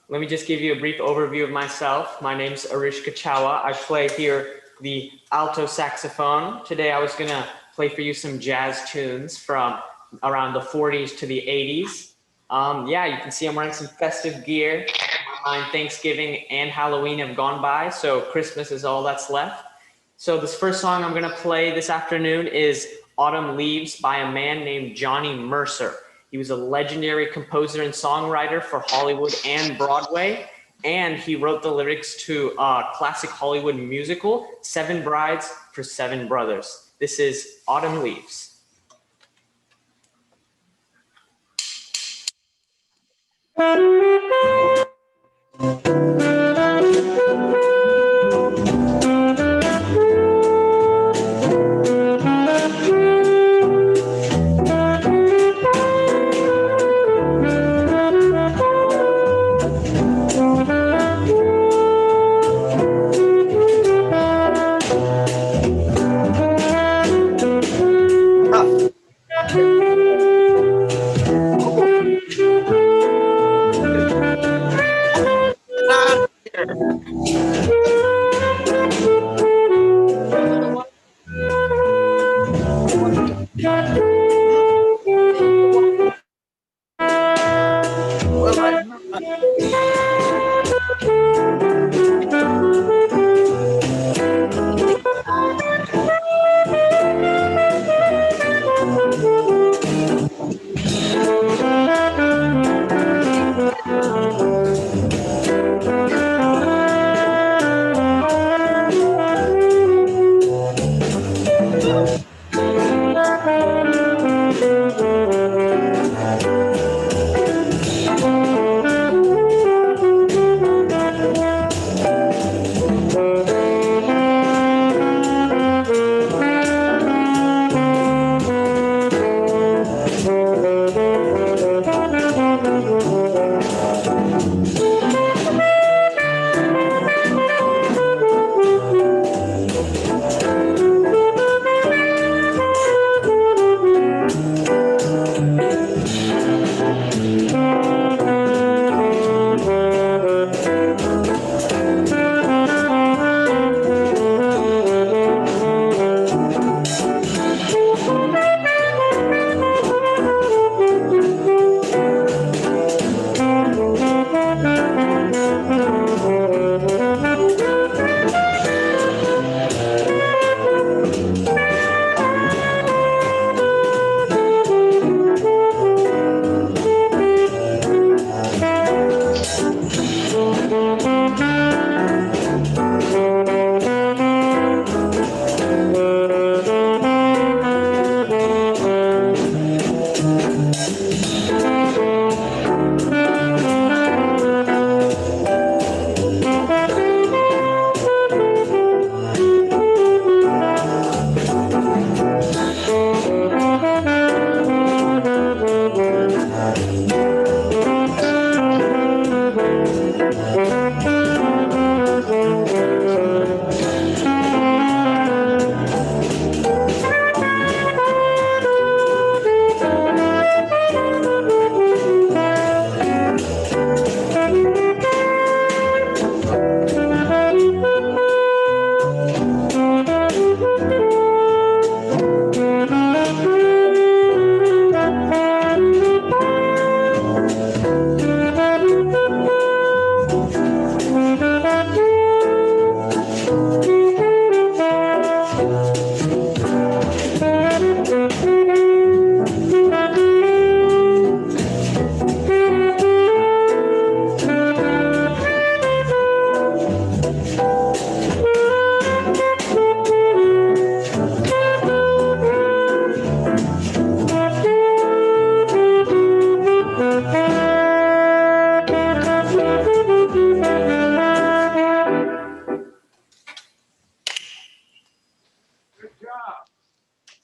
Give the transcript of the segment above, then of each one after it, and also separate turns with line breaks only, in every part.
let me just give you a brief overview of myself. My name's Aarush Kachhawa. I play here the alto saxophone. Today I was gonna play for you some jazz tunes from around the 40s to the 80s. Yeah, you can see I'm wearing some festive gear. Thanksgiving and Halloween have gone by, so Christmas is all that's left. So this first song I'm gonna play this afternoon is Autumn Leaves by a man named Johnny Mercer. He was a legendary composer and songwriter for Hollywood and Broadway, and he wrote the lyrics to a classic Hollywood musical, Seven Brides for Seven Brothers. This is Autumn Leaves.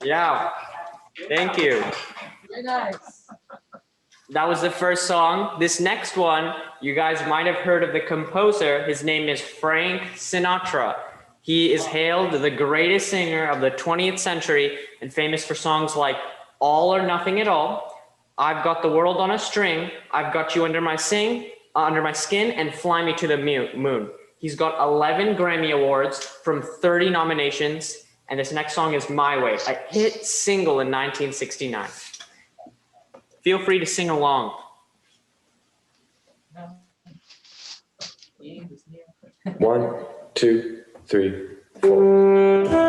Yeah, thank you.
Very nice.
That was the first song. This next one, you guys might have heard of the composer. His name is Frank Sinatra. He is hailed the greatest singer of the 20th century and famous for songs like All or Nothing at All, I've Got the World on a String, I've Got You Under My Sing, under my skin and fly me to the moon. He's got 11 Grammy Awards from 30 nominations, and this next song is My Way, a hit single in 1969. Feel free to sing along.
One, two, three, four.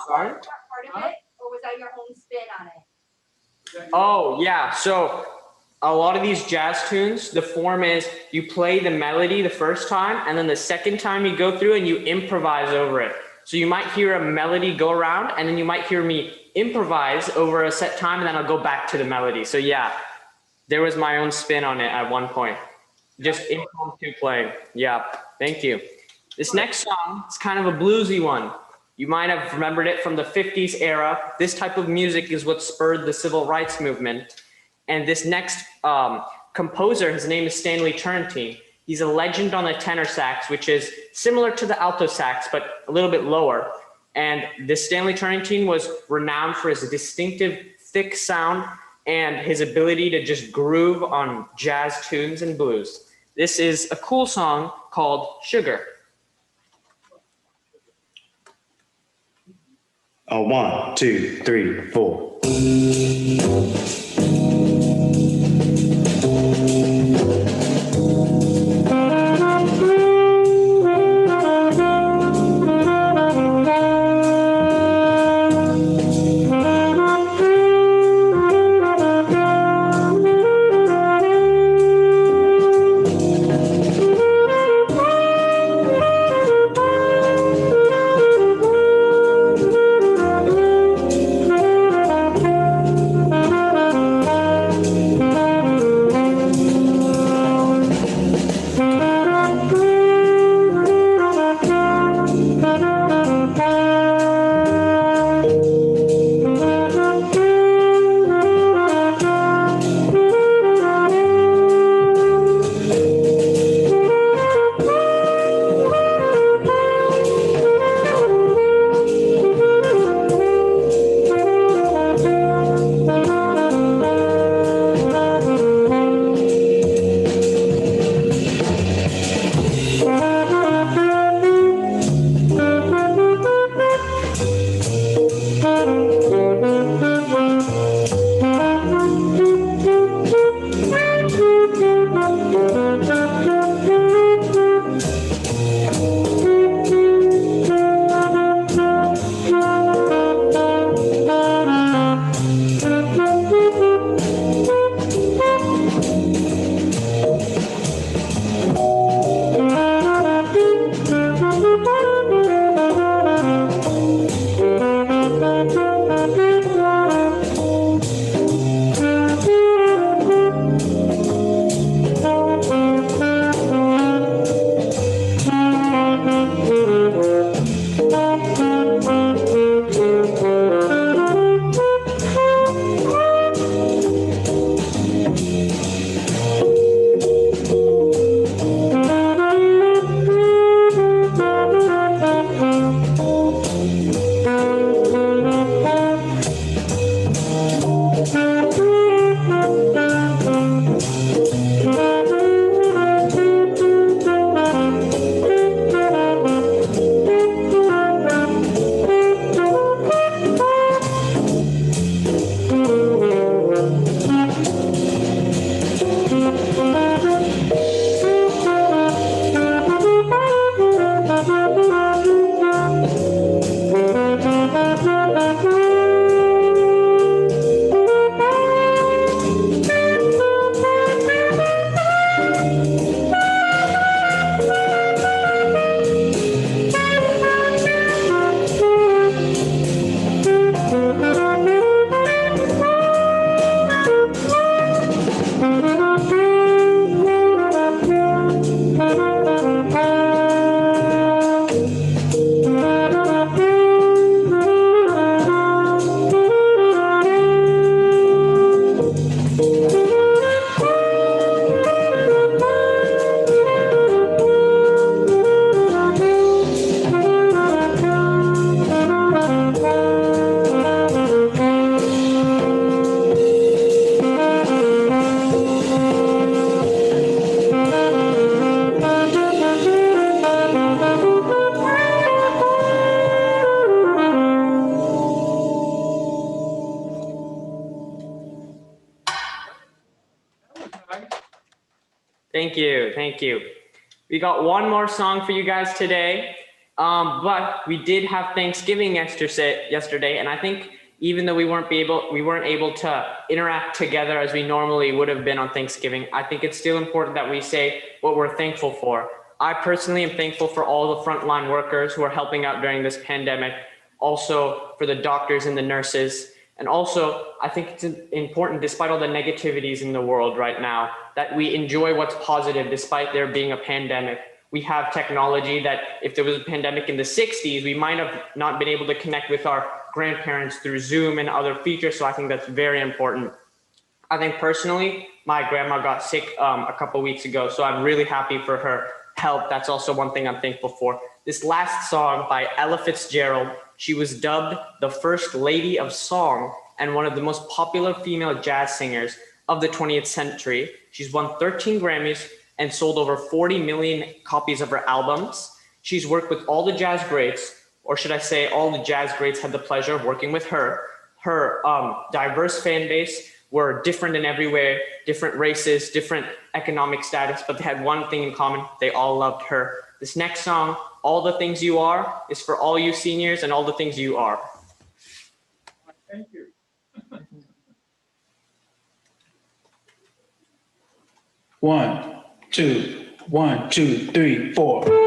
Sorry?
Part of it, or was that your own spin on it?
Oh, yeah. So a lot of these jazz tunes, the form is you play the melody the first time, and then the second time you go through and you improvise over it. So you might hear a melody go around, and then you might hear me improvise over a set time, and then I'll go back to the melody. So yeah, there was my own spin on it at one point. Just impromptu playing. Yeah, thank you. This next song is kind of a bluesy one. You might have remembered it from the 50s era. This type of music is what spurred the civil rights movement. And this next composer, his name is Stanley Turrentine. He's a legend on the tenor sax, which is similar to the alto sax, but a little bit lower. And this Stanley Turrentine was renowned for his distinctive thick sound and his ability to just groove on jazz tunes and blues. This is a cool song called Sugar.
A 1, 2, 3, 4.
Thank you, thank you. We got one more song for you guys today, but we did have Thanksgiving yesterday, and I think even though we weren't able to interact together as we normally would have been on Thanksgiving, I think it's still important that we say what we're thankful for. I personally am thankful for all the frontline workers who are helping out during this pandemic, also for the doctors and the nurses. And also, I think it's important, despite all the negativities in the world right now, that we enjoy what's positive despite there being a pandemic. We have technology that if there was a pandemic in the 60s, we might have not been able to connect with our grandparents through Zoom and other features. So I think that's very important. I think personally, My grandma got sick a couple weeks ago, so I'm really happy for her health. That's also one thing I'm thankful for. This last song by Ella Fitzgerald, she was dubbed the first lady of song and one of the most popular female jazz singers of the 20th century. She's won 13 Grammys and sold over 40 million copies of her albums. She's worked with all the jazz greats, or should I say all the jazz greats had the pleasure of working with her. Her diverse fan base were different in every way, different races, different economic status, but they had one thing in common. They all loved her. This next song, All the Things You Are, is for all you seniors and all the things you are.
Thank you.
One, two, 1, 2, 3, 4.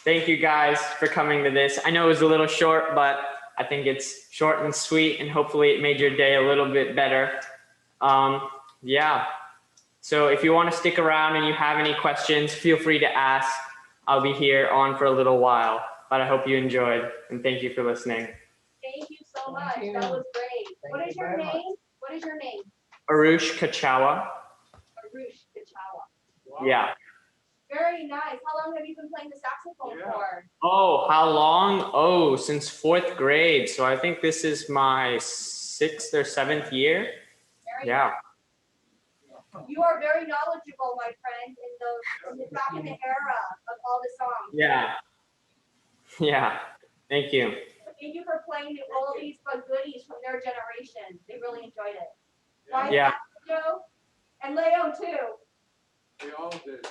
Thank you guys for coming to this. I know it was a little short, but I think it's short and sweet, and hopefully it made your day a little bit better. Yeah. So if you want to stick around and you have any questions, feel free to ask. I'll be here on for a little while, but I hope you enjoyed, and thank you for listening.
Thank you so much.
Thank you.
That was great.
Thank
What
you
is your
very much.
name? What is your name?
Aarush Kachhawa.
Aarush Kachhawa.
Wow.
Yeah.
Very nice. How long have you been playing the saxophone
Yeah.
for?
Oh, how long? Oh, since 4th grade. So I think this is my 6th or 7th year.
Very
Yeah.
nice. You are very knowledgeable, my friend, back in the era of all the songs.
Yeah. Yeah. Thank you.
Thank you for playing the oldies but goodies from their generation. They really enjoyed it. Right,
Yeah.
Joe? And Leo too.
We all did.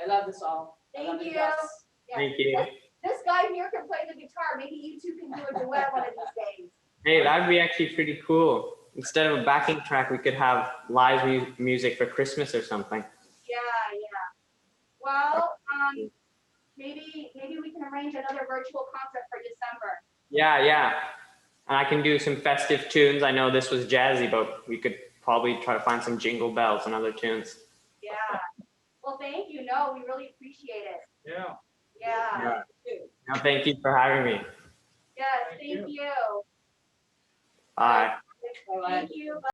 I love this song. I love
Thank
it,
you.
yes.
Yeah.
Thank you.
This guy here can play the guitar. Maybe you two can do a duet one of these days.
Hey, that'd be actually pretty cool. Instead of a backing track, we could have live music for Christmas or something.
Yeah, yeah. Well, maybe we can arrange another virtual concert for December.
Yeah, yeah. And I can do some festive tunes. I know this was jazzy, but we could probably try to find some jingle bells and other tunes.
Yeah. Well, thank you. No, we really appreciate it.
Yeah.
Yeah.
No, thank you for having me.
Yes,
Thank
thank you.
Bye.
Bye-bye.
Thank you.